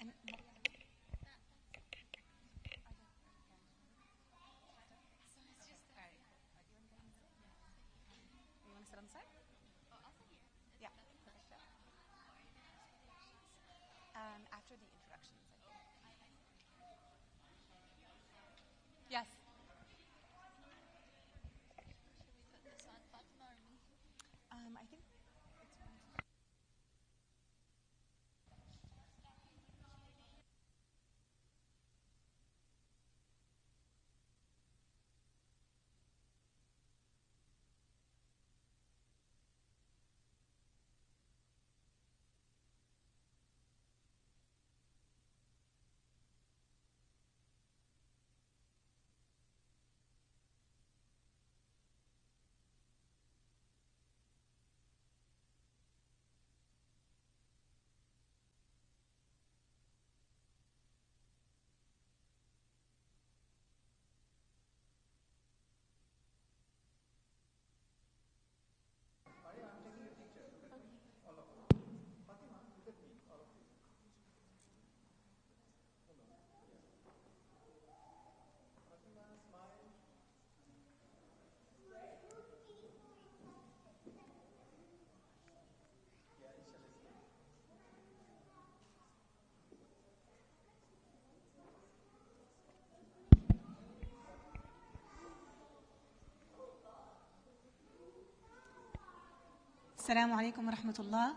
And you want to sit on the side? Yeah. After the introductions, I think. Yes. Should we put this on Fatima or me? I think it's one. السلام عليكم ورحمة الله.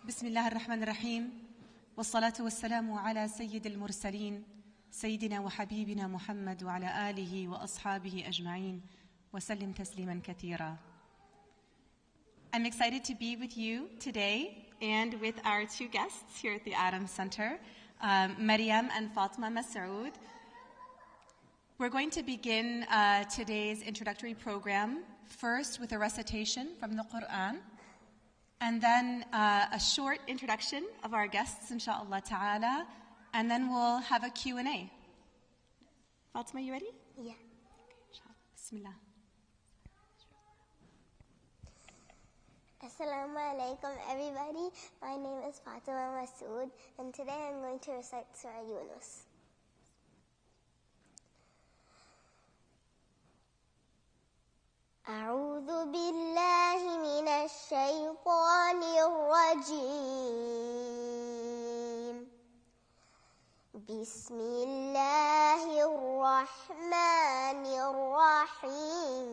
بسم الله الرحمن الرحيم، والصلاة والسلام على سيد المرسلين سيدنا وحبيبنا محمد وعلى آله وأصحابه أجمعين وسلم تسليما كثيرا. I'm excited to be with you today and with our two guests here at the Adam Center, Maryam and Fatima Masoud. We're going to begin today's introductory program first with a recitation from the Quran, and then a short introduction of our guests, inshallah ta'ala, and then we'll have a Q&A. Fatima, you ready? Yeah. Bismillah. Assalamu alaikum, everybody. My name is Fatima Masood, and today I'm going to recite Surah Yunus. أعوذ بالله من الشيطان الرجيم. بسم الله الرحمن الرحيم.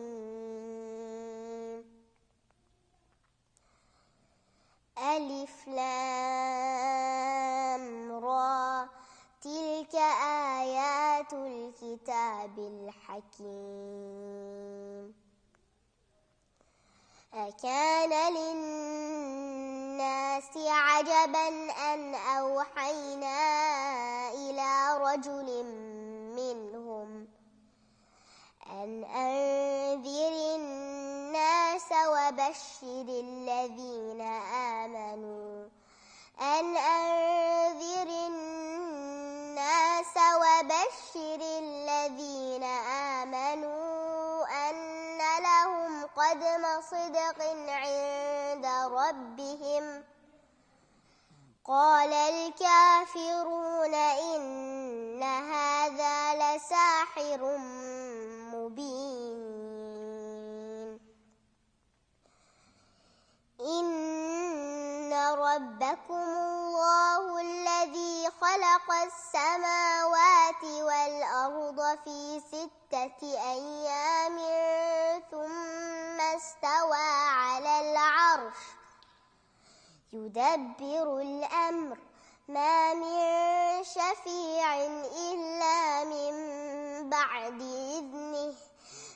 ألف لام را تلك آيات الكتاب الحكيم. أكان للناس عجبا أن أوحينا إلى رجل منهم أن أنذر الناس وبشر الذين آمنوا أن لهم قدم صدق عند ربهم. قال الكافرون إن هذا لساحر مبين. إن ربكم الله الذي خلق السماوات والأرض في 6 أيام ثم استوى على العرش يدبر الأمر ما من شفيع إلا من بعد إذنه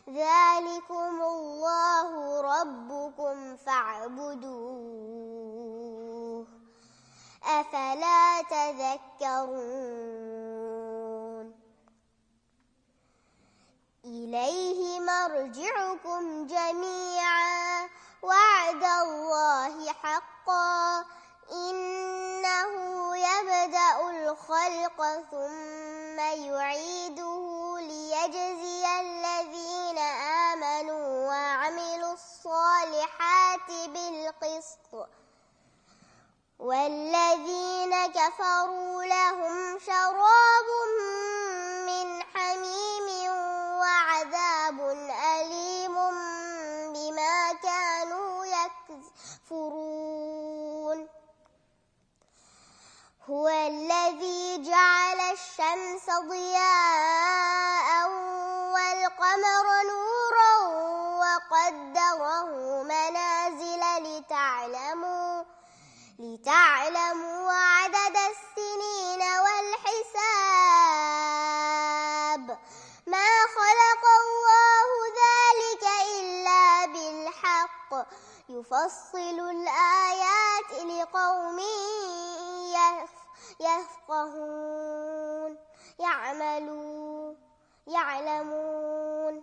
ذلكم الله ربكم فاعبدوه أفلا تذكرون. إليه مرجعكم جميعا وعد الله حقا إنه يبدأ الخلق ثم يعيده ليجزي الذين آمنوا وعملوا الصالحات بالقسط والذين كفروا لهم شراب من حميم وعذاب أليم بما كانوا يكفرون هو الذي جعل الشمس ضياء والقمر نورا وقدره منازل لتعلموا عدد السنين والحساب ما خلق الله ذلك إلا بالحق يفصل الآيات لقوم يفقهون يعلمون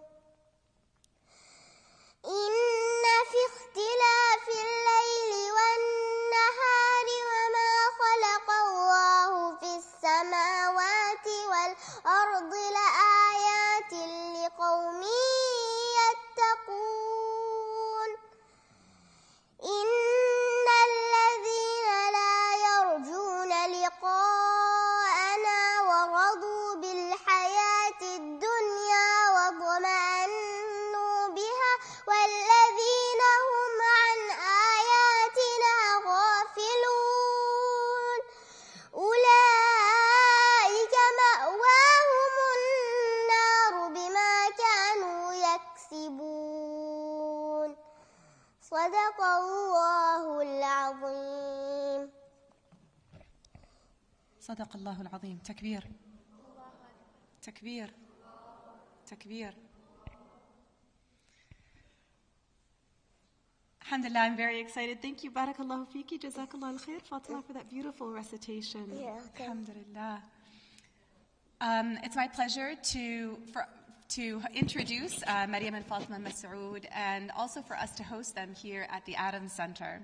إن في اختلاف الليل والنهار وما خلق الله في السماوات والأرض لآيات لقوم يتقون إن الذين لا يرجون لقاءنا ورضوا بالحياة الدنيا واطمأنوا بها والذين هم عن آياتنا غافلون أولئك مأواهم النار بما كانوا يكسبون صدق الله العظيم. صدق الله العظيم. تكبير تكبير تكبير. Alhamdulillah, I'm very excited. Thank you, Barakallahu Fiki, Jazakallah al-Khair, Fatima, for that beautiful recitation. Yeah, okay. Alhamdulillah. It's my pleasure to introduce Maryam and Fatima Mas'ud, and also for us to host them here at the Adams Center.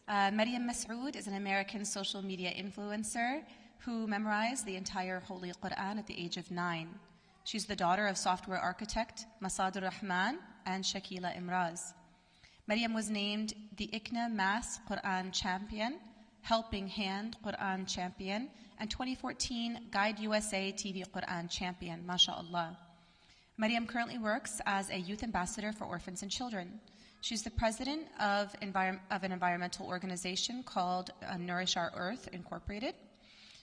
Maryam Mas'ud is an American social media influencer who memorized the entire Holy Quran at the age of 9. She's the daughter of software architect Masadur Rahman and Shakila Imraz. Maryam was named the 𝐑𝐸 Mass Quran Champion, Helping Hand Quran Champion, and 2014 Guide USA TV Quran Champion, Mashallah. Maryam currently works as a youth ambassador for orphans and children. She's the president of an environmental organization called Nourish Our Earth Incorporated.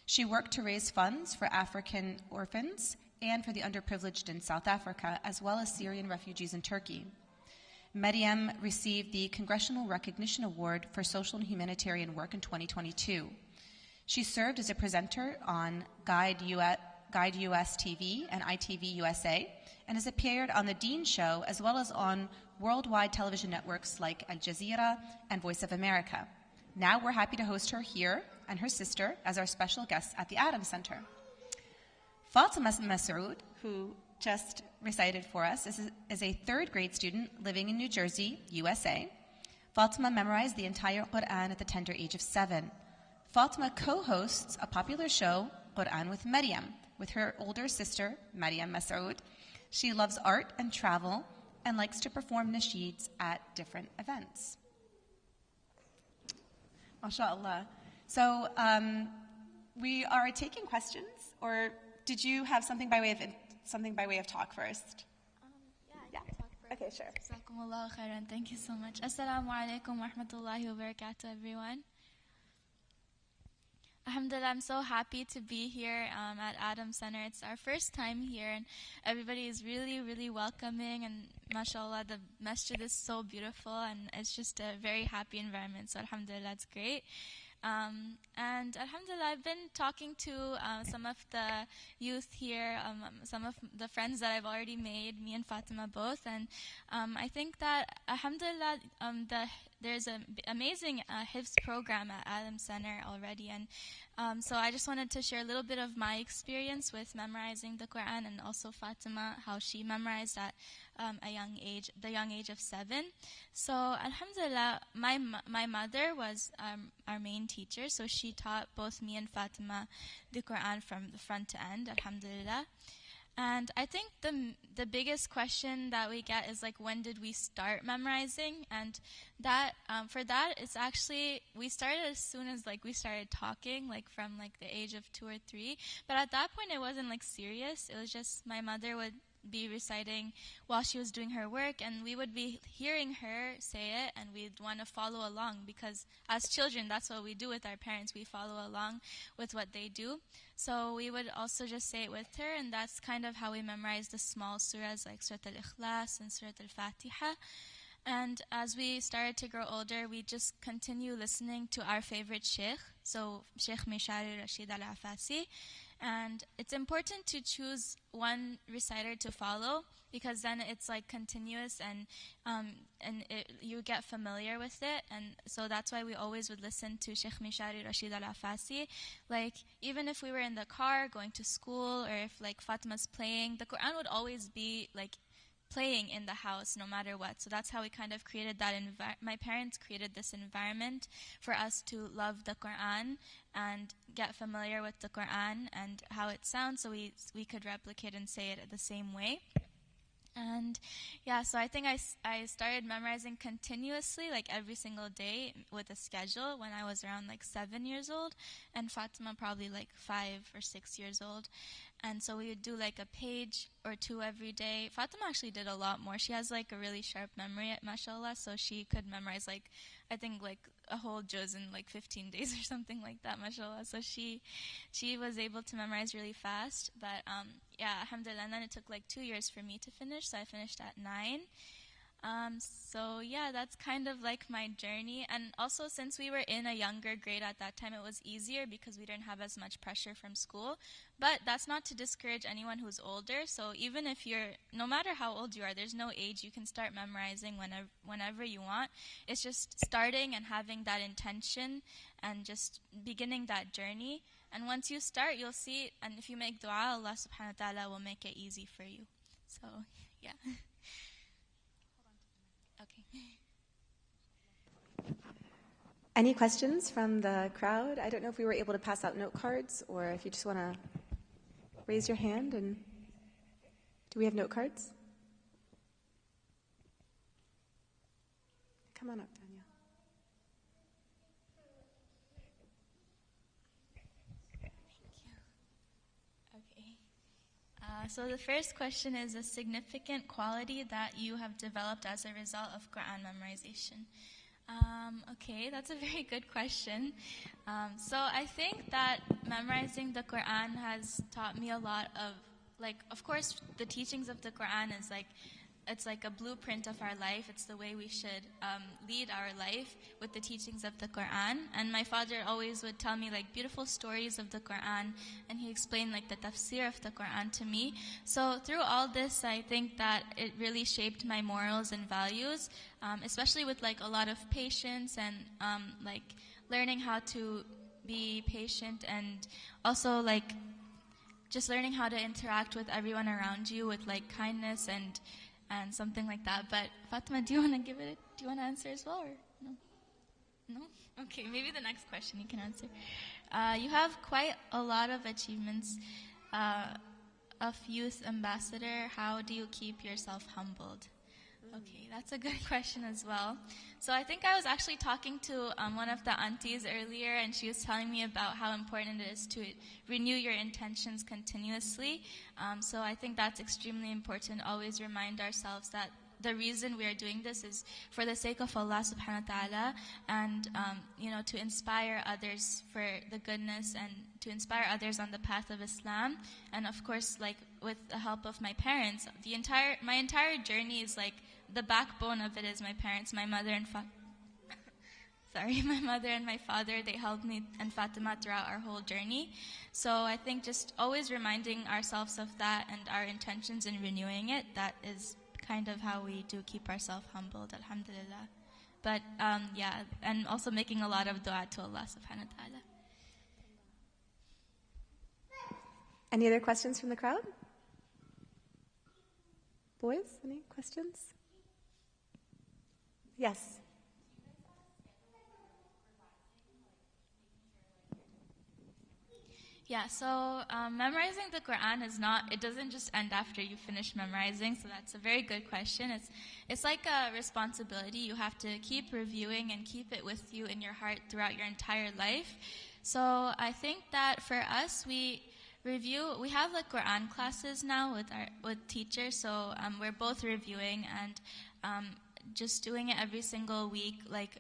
She worked to raise funds for African orphans and for the underprivileged in South Africa, as well as Syrian refugees in Turkey. Maryam received the Congressional Recognition Award for Social and Humanitarian Work in 2022. She served as a presenter on Guide US TV and ITV USA, and has appeared on The Dean Show, as well as on worldwide television networks like Al Jazeera and Voice of America. Now we're happy to host her here and her sister as our special guests at the Adams Center. Fatima Mas'ud, who just recited for us, is a third grade student living in New Jersey, USA. Fatima memorized the entire Quran at the tender age of 7. Fatima co-hosts a popular show, Quran with Maryam, with her older sister, Maryam Mas'ud. She loves art and travel and likes to perform nasheeds at different events. MashaAllah. So we are taking questions, or did you have something by way of talk first? Yeah, I can talk first. Okay, sure. Jazakumullahu khairan. Thank you so much. Assalamu alaikum wa rahmatullahi wa barakatuh, everyone. Alhamdulillah, I'm so happy to be here at Adams Center. It's our first time here, and everybody is really, really welcoming. And mashallah, the masjid is so beautiful, and it's just a very happy environment. So alhamdulillah, it's great. And alhamdulillah, I've been talking to some of the youth here, some of the friends that I've already made, me and Fatima both, and I think that alhamdulillah, there's an amazing Hifz program at Adams Center already, and so I just wanted to share a little bit of my experience with memorizing the Quran, and also Fatima, how she memorized at the young age of 7. So alhamdulillah, my mother was our main teacher, so she taught both me and Fatima the Quran from the front to end, alhamdulillah. And I think the biggest question that we get is like, when did we start memorizing? And that for that, it's actually, we started as soon as like we started talking, like from like the age of 2 or 3. But at that point, it wasn't like serious. It was just my mother would be reciting while she was doing her work, and we would be hearing her say it, and we'd want to follow along, because as children, that's what we do with our parents. We follow along with what they do. So we would also just say it with her, and that's kind of how we memorized the small surahs like Surah Al-Ikhlas and Surah Al-Fatiha. And as we started to grow older, we just continue listening to our favorite sheikh, so Sheikh Mishari Rashid Al-Afasi. And it's important to choose one reciter to follow, because then it's like continuous, and you get familiar with it. And so that's why we always would listen to Sheikh Mishari Rashid Al-Afasi. Like, even if we were in the car going to school, or if like Fatima's playing, the Quran would always be like playing in the house no matter what. So that's how we kind of created that my parents created this environment for us to love the Quran and get familiar with the Quran and how it sounds, so we could replicate and say it the same way. And yeah, so I think I started memorizing continuously, like every single day with a schedule, when I was around like 7 years old, and Fatima probably like 5 or 6 years old. And so we would do like a page or 2 every day. Fatima actually did a lot more. She has like a really sharp memory, Mashallah, so she could memorize like, I think like a whole juz in like 15 days or something like that, Mashallah. So she was able to memorize really fast. But yeah, alhamdulillah, and then it took like 2 years for me to finish, so I finished at 9. So yeah, that's kind of like my journey. And also, since we were in a younger grade at that time, it was easier because we didn't have as much pressure from school. But that's not to discourage anyone who's older. So even if no matter how old you are, there's no age. You can start memorizing whenever you want. It's just starting and having that intention and just beginning that journey. And once you start, you'll see, and if you make dua, Allah subhanahu wa ta'ala will make it easy for you. So yeah. Okay. Any questions from the crowd? I don't know if we were able to pass out note cards, or if you just want to raise your hand. And do we have note cards? Come on up, Tanya. So the first question is a significant quality that you have developed as a result of Quran memorization. Okay, that's a very good question. So I think that memorizing the Quran has taught me a lot of, like, of course, the teachings of the Quran is like, it's like a blueprint of our life. It's the way we should lead our life with the teachings of the Quran. And my father always would tell me like beautiful stories of the Quran, and he explained like the tafsir of the Quran to me. So through all this, I think that it really shaped my morals and values, especially with like a lot of patience and like learning how to be patient, and also like just learning how to interact with everyone around you with like kindness and something like that. But Fatima, do you want to give it? Do you want to answer as well, or no? No? Okay, maybe the next question you can answer. You have quite a lot of achievements of youth ambassador. How do you keep yourself humbled? Okay, that's a good question as well. So I think I was actually talking to one of the aunties earlier, and she was telling me about how important it is to renew your intentions continuously. So I think that's extremely important. Always remind ourselves that the reason we are doing this is for the sake of Allah subhanahu wa ta'ala, and to inspire others for the goodness, and to inspire others on the path of Islam. And of course, like with the help of my parents, my entire journey is like, the backbone of it is my parents, my mother and my mother and my father. They helped me and Fatima throughout our whole journey. So I think just always reminding ourselves of that and our intentions in renewing it, that is kind of how we do keep ourselves humbled, alhamdulillah. But yeah, and also making a lot of dua to Allah subhanahu wa ta'ala. Any other questions from the crowd? Boys, any questions? Yes. Yeah, so memorizing the Quran it doesn't just end after you finish memorizing, so that's a very good question. It's like a responsibility. You have to keep reviewing and keep it with you in your heart throughout your entire life. So I think that for us, we have like Quran classes now with teachers, so we're both reviewing and just doing it every single week, like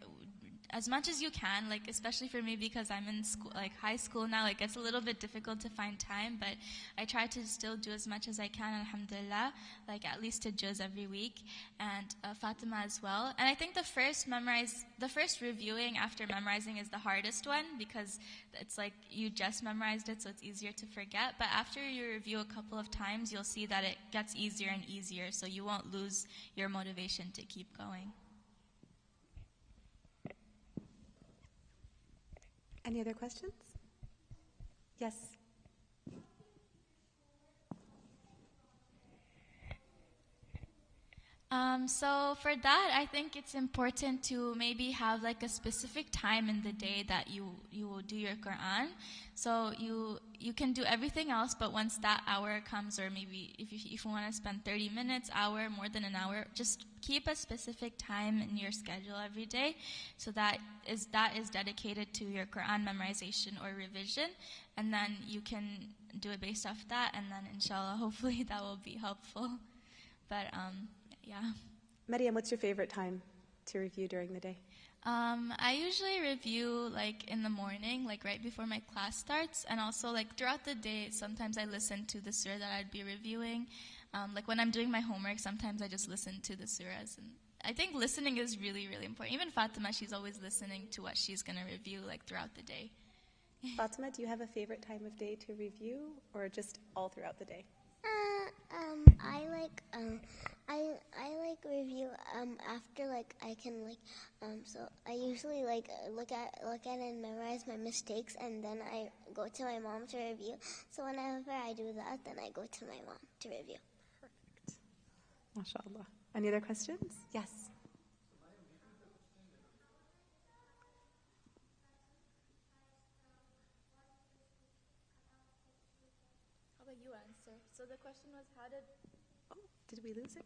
as much as you can, like especially for me because I'm in school, like high school now, it gets a little bit difficult to find time, but I try to still do as much as I can, alhamdulillah, like at least a juz every week, and Fatima as well. And I think the first reviewing after memorizing is the hardest one because it's like you just memorized it, so it's easier to forget. But after you review a couple of times, you'll see that it gets easier and easier, so you won't lose your motivation to keep going. Any other questions? Yes. So for that, I think it's important to maybe have like a specific time in the day that you will do your Quran. So you can do everything else, but once that hour comes, or maybe if you want to spend 30 minutes, hour, more than an hour, just keep a specific time in your schedule every day, so that is dedicated to your Quran memorization or revision, and then you can do it based off that, and then inshallah, hopefully that will be helpful. But yeah. Maryam, what's your favorite time to review during the day? I usually review like in the morning, like right before my class starts, and also like throughout the day. Sometimes I listen to the surah that I'd be reviewing. Like when I'm doing my homework, sometimes I just listen to the surahs. And I think listening is really, really important. Even Fatima, she's always listening to what she's going to review like throughout the day. Fatima, do you have a favorite time of day to review, or just all throughout the day? I like review after like I can like so I usually like look at it and memorize my mistakes, and then I go to my mom to review. So whenever I do that, then I go to my mom to review. Perfect. Mashallah. Any other questions? Yes. How about you answer? So the question was, Did we lose it?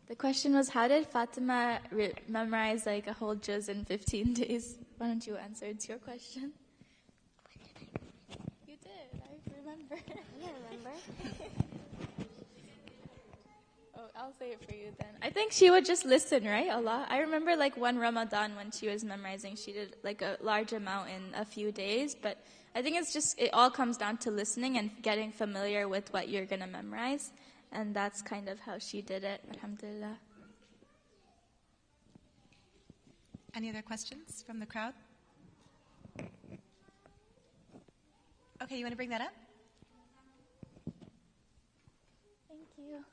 The question was, how did Fatima memorize like a whole juz in 15 days? Why don't you answer? It's your question. You did. I remember. You remember? Oh, I'll say it for you then. I think she would just listen, right? Allah. I remember like one Ramadan when she was memorizing, she did like a large amount in a few days. But I think it all comes down to listening and getting familiar with what you're going to memorize. And that's kind of how she did it, alhamdulillah. Any other questions from the crowd? Okay, you want to bring that up? Thank you.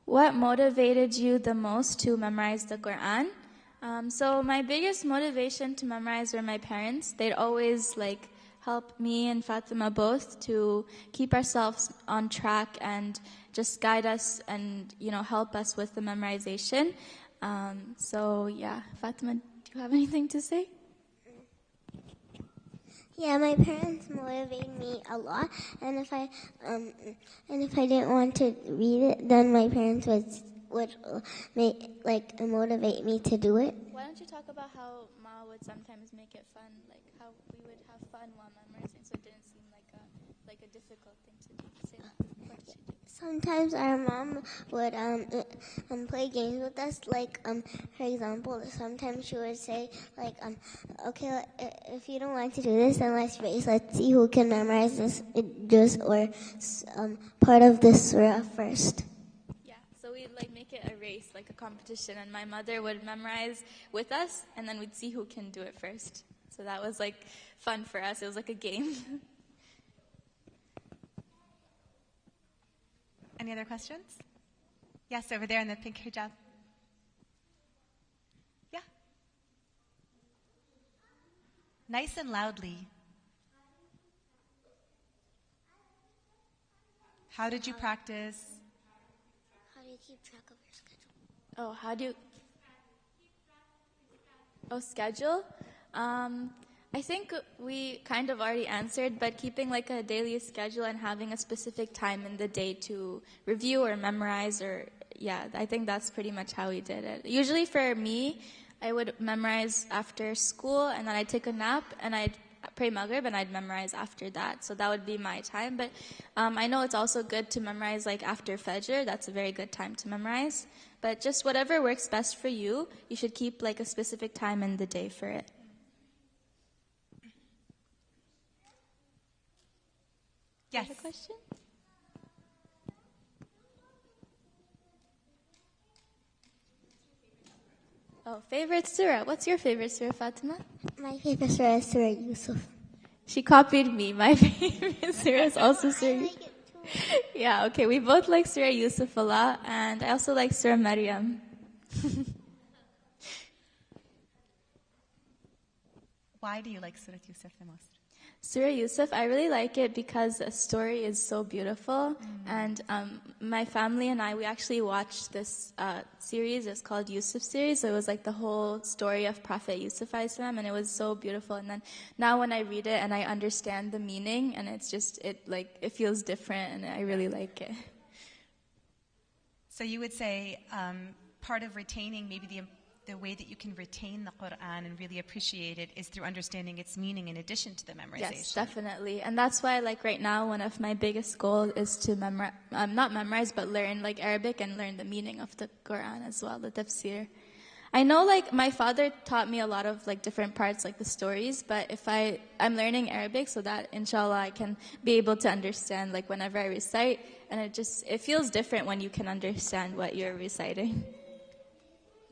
What motivated you the most to memorize the Quran? So my biggest motivation to memorize were my parents. They'd always help me and Fatima both to keep ourselves on track and just guide us and help us with the memorization. So yeah, Fatima, do you have anything to say? Yeah, my parents motivate me a lot, and if I didn't want to read it, then my parents would motivate me to do it. Why don't you talk about how Ma would sometimes make it fun, like how we would have fun while memorizing, so it didn't seem like a difficult thing to do. Say that. What did she do? Sometimes our mom would play games with us. For example, sometimes she would say okay, if you don't want to do this, then let's race. Let's see who can memorize this juz or part of this surah first. Yeah, so we'd make it a race, like a competition, and my mother would memorize with us, and then we'd see who can do it first. So that was fun for us. It was like a game. Any other questions? Yes, over there in the pink hijab. Yeah. Nice and loudly. How did you practice? How do you keep track of your schedule? Oh, how do you... Oh, schedule? I think we kind of already answered, but keeping like a daily schedule and having a specific time in the day to review or memorize, or I think that's pretty much how we did it. Usually for me, I would memorize after school, and then I'd take a nap, and I'd pray Maghrib, and I'd memorize after that. So that would be my time. But I know it's also good to memorize like after Fajr. That's a very good time to memorize. But just whatever works best for you, you should keep like a specific time in the day for it. Yes. Have a question? Oh, favorite surah. What's your favorite surah, Fatima? My favorite surah is Surah Yusuf. She copied me. My favorite surah is also Surah Yusuf. I like it too. Yeah, okay. We both like Surah Yusuf a lot, and I also like Surah Maryam. Why do you like Surah Yusuf the most? Surah Yusuf, I really like it because the story is so beautiful. And my family and I, we actually watched this series. It's called Yusuf series. So it was like the whole story of Prophet Yusuf a.s. and it was so beautiful. And then now when I read it and I understand the meaning, and it's just, it feels different, and I really like it. So you would say part of retaining maybe the way that you can retain the Quran and really appreciate it is through understanding its meaning in addition to the memorization. Yes, definitely. And that's why, like right now, one of my biggest goals is to not memorize, but learn like Arabic and learn the meaning of the Quran as well, the tafsir. I know like my father taught me a lot of like different parts, like the stories, but if I'm learning Arabic so that inshallah I can be able to understand like whenever I recite, and it feels different when you can understand what you're reciting.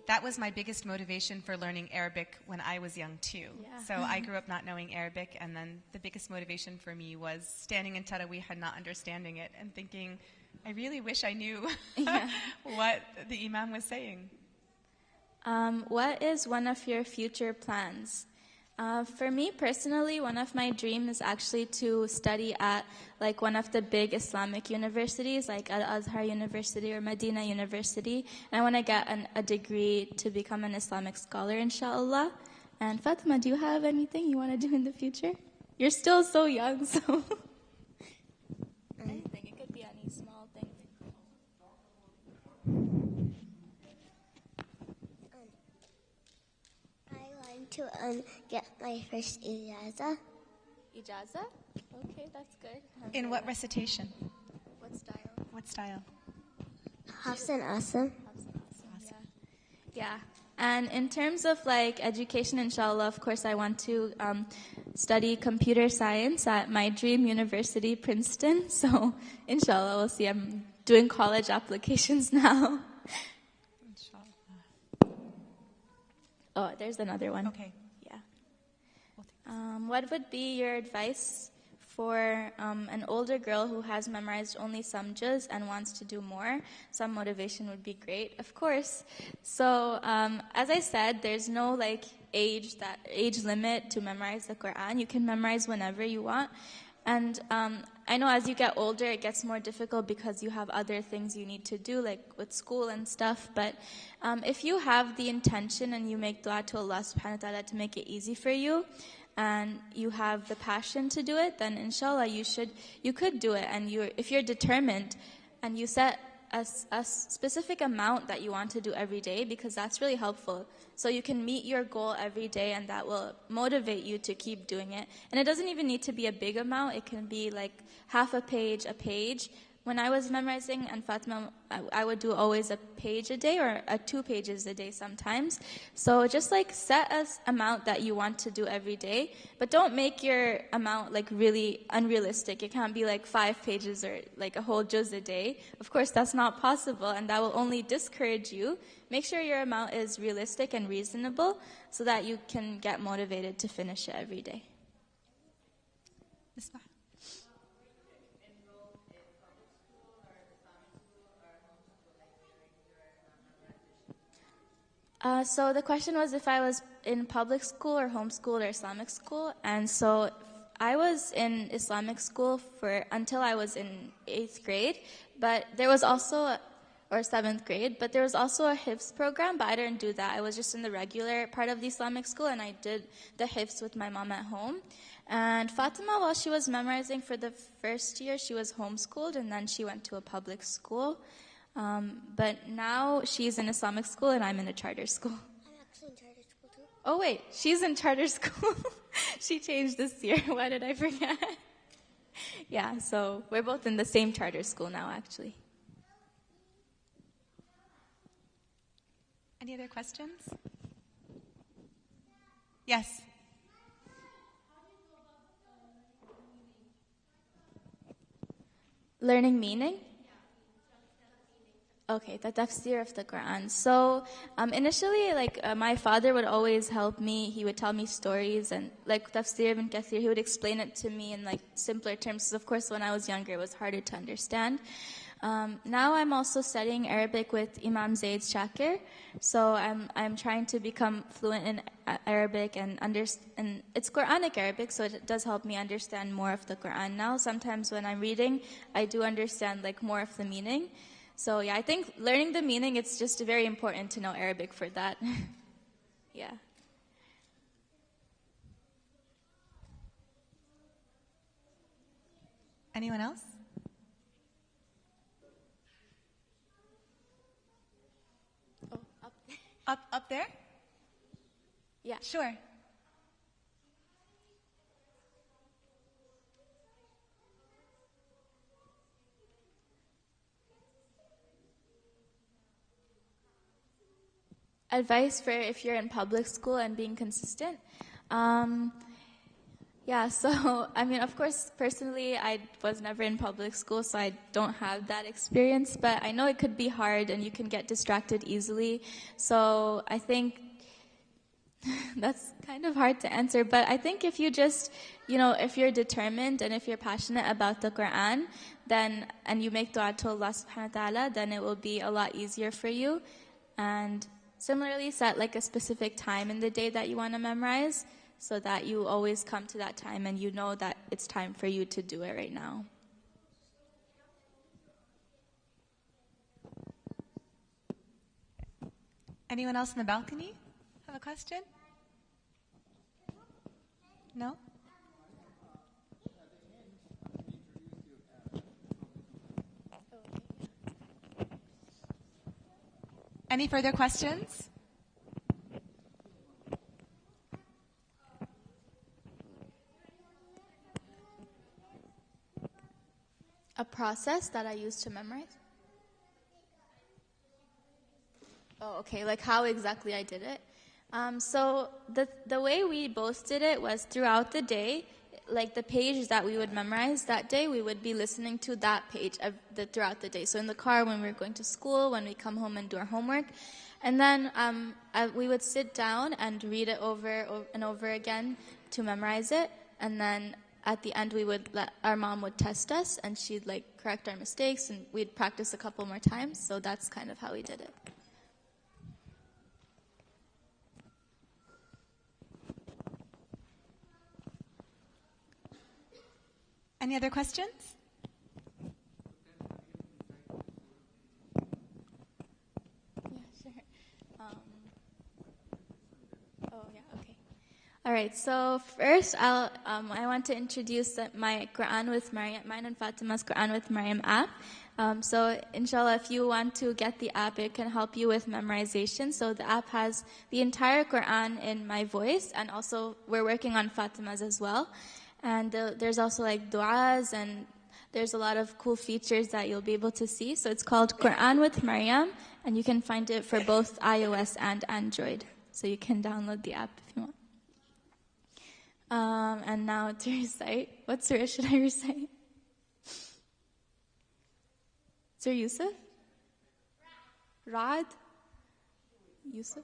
That was my biggest motivation for learning Arabic when I was young too. Yeah. So I grew up not knowing Arabic, and then the biggest motivation for me was standing in Taraweeh and not understanding it and thinking, I really wish I knew what the Imam was saying. What is one of your future plans? For me personally, one of my dreams is actually to study at like one of the big Islamic universities, like Al-Azhar University or Medina University. And I want to get a degree to become an Islamic scholar, inshallah. And Fatima, do you have anything you want to do in the future? You're still so young, so anything. It could be any small thing. To get my first ijaza. Ijaza? Okay, that's good. In what recitation? What style? What style? Hafs and Asim. Awesome. Yeah. And in terms of like education, inshallah, of course, I want to study computer science at my dream university, Princeton. So, inshallah, we'll see. I'm doing college applications now. Oh, there's another one. Okay. Yeah. What would be your advice for an older girl who has memorized only some juz and wants to do more? Some motivation would be great, of course. So, as I said, there's no like age limit to memorize the Quran. You can memorize whenever you want. And I know as you get older, it gets more difficult because you have other things you need to do, like with school and stuff. But if you have the intention and you make dua to Allah subhanahu wa ta'ala to make it easy for you, and you have the passion to do it, then inshallah you could do it. And if you're determined and you set a specific amount that you want to do every day, because that's really helpful. So you can meet your goal every day, and that will motivate you to keep doing it. And it doesn't even need to be a big amount. It can be like half a page. When I was memorizing, and Fatima, I would do always a page a day or 2 pages a day sometimes. So just like set an amount that you want to do every day, but don't make your amount like really unrealistic. It can't be like 5 pages or like a whole juz a day. Of course, that's not possible, and that will only discourage you. Make sure your amount is realistic and reasonable so that you can get motivated to finish it every day. Misbah. So the question was if I was in public school or homeschooled or Islamic school. And so I was in Islamic school until I was in 8th grade. But there was also or 7th grade, but there was also a Hifz program, but I didn't do that. I was just in the regular part of the Islamic school, and I did the Hifz with my mom at home. And Fatima, while she was memorizing for the first year, she was homeschooled, and then she went to a public school. But now she's in Islamic school, and I'm in a charter school. I'm actually in charter school too. Oh wait, she's in charter school. She changed this year. Why did I forget? Yeah, so we're both in the same charter school now, actually. Any other questions? Yes. Learning meaning? Okay, the tafsir of the Quran. So initially, my father would always help me. He would tell me stories, and like tafsir ibn Kathir, he would explain it to me in like simpler terms. Because of course, when I was younger, it was harder to understand. Now I'm also studying Arabic with Imam Zaid Shakir. So I'm trying to become fluent in Arabic and it's Quranic Arabic, so it does help me understand more of the Quran now. Sometimes when I'm reading, I do understand like more of the meaning. So yeah, I think learning the meaning, it's just very important to know Arabic for that. Yeah. Anyone else? Oh, up there. Up there? Yeah. Sure. Advice for if you're in public school and being consistent. Yeah, so, I mean, of course, personally, I was never in public school, so I don't have that experience, but I know it could be hard and you can get distracted easily. So I think that's kind of hard to answer, but I think if you just, if you're determined and if you're passionate about the Quran, then, and you make dua to Allah subhanahu wa ta'ala, then it will be a lot easier for you. And similarly, set like a specific time in the day that you want to memorize, so that you always come to that time and you know that it's time for you to do it right now. Anyone else in the balcony have a question? No? Any further questions? A process that I use to memorize? Oh, okay, like how exactly I did it? So the way we both did it was throughout the day, like the page that we would memorize that day, we would be listening to that page throughout the day. So in the car, when we were going to school, when we come home and do our homework. And then we would sit down and read it over and over again to memorize it. And then at the end, our mom would test us, and she'd like correct our mistakes, and we'd practice a couple more times. So that's kind of how we did it. Any other questions? Yeah, sure. All right, so first I want to introduce my Quran with Maryam, mine and Fatima's Quran with Maryam app. So inshallah, if you want to get the app, it can help you with memorization. So the app has the entire Quran in my voice, and also we're working on Fatima's as well. And there's also like du'as, and there's a lot of cool features that you'll be able to see. So it's called Quran with Maryam, and you can find it for both iOS and Android. So you can download the app if you want. And now to recite. What surah should I recite? Surah Yusuf? Ra'd? Yusuf?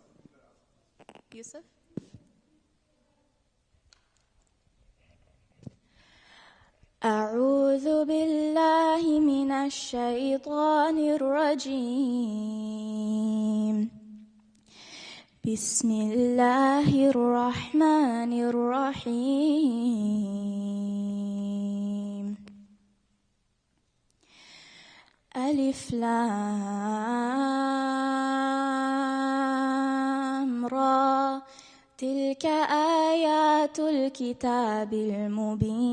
Yusuf? أعوذ بالله من الشيطان الرجيم بسم الله الرحمن الرحيم ألف لام را تلك آيات الكتاب المبين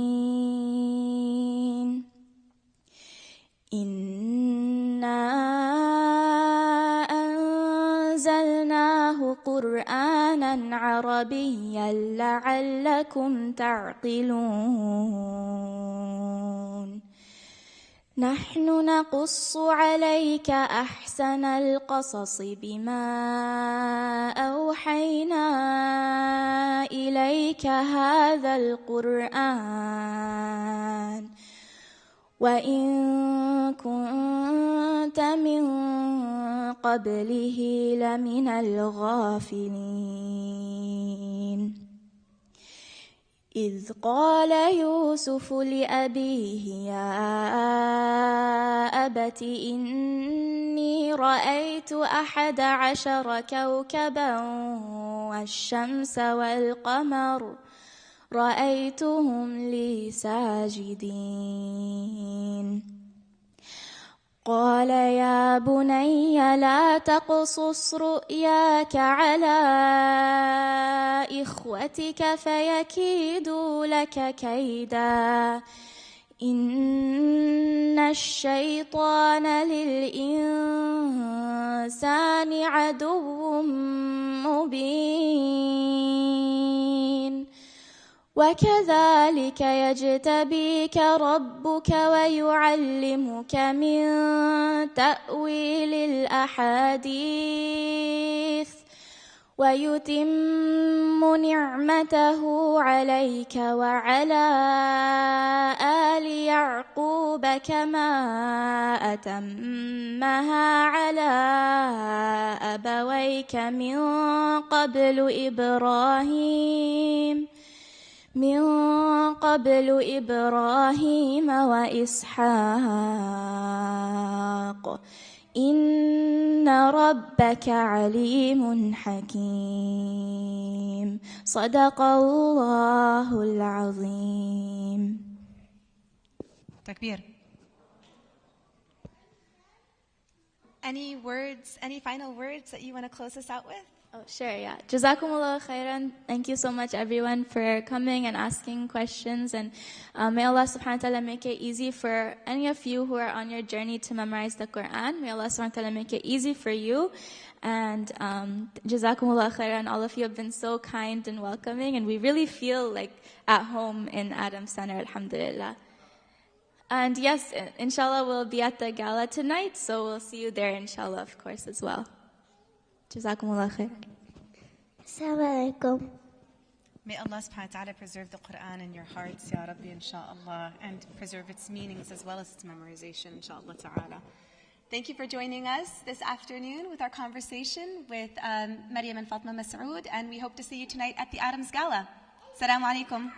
إنا أنزلناه قرآنا عربيا لعلكم تعقلون نحن نقص عليك أحسن القصص بما أوحينا إليك هذا القرآن وإن كنت من قبله لمن الغافلين إذ قال يوسف لأبيه يا أبت إني رأيت 11 كوكبا والشمس والقمر رأيتهم لي ساجدين قال يا بني لا تقصص رؤياك على إخوتك فيكيدوا لك كيدا إن الشيطان للإنسان عدو مبين وكذلك يجتبيك ربك ويعلمك من تأويل الأحاديث ويتم نعمته عليك وعلى آل يعقوب كما أتمها على أبويك من قبل إبراهيم وإسحاق إن ربك عليم حكيم صدق الله العظيم. Takbir. Any words, any final words that you want to close us out with? Oh, sure, yeah. Jazakumullah khairan. Thank you so much, everyone, for coming and asking questions. And may Allah subhanahu wa ta'ala make it easy for any of you who are on your journey to memorize the Quran. May Allah subhanahu wa ta'ala make it easy for you. And Jazakumullah khairan. All of you have been so kind and welcoming. And we really feel like at home in Adam Center, alhamdulillah. And yes, inshallah, we'll be at the gala tonight. So we'll see you there, inshallah, of course, as well. Jazakumullah khair. Assalamu alaikum. May Allah subhanahu wa ta'ala preserve the Quran in your hearts, Ya Rabbi, inshaAllah, and preserve its meanings as well as its memorization, inshaAllah ta'ala. Thank you for joining us this afternoon with our conversation with Maryam and Fatima Masood, and we hope to see you tonight at the Adams Gala. Assalamu alaikum.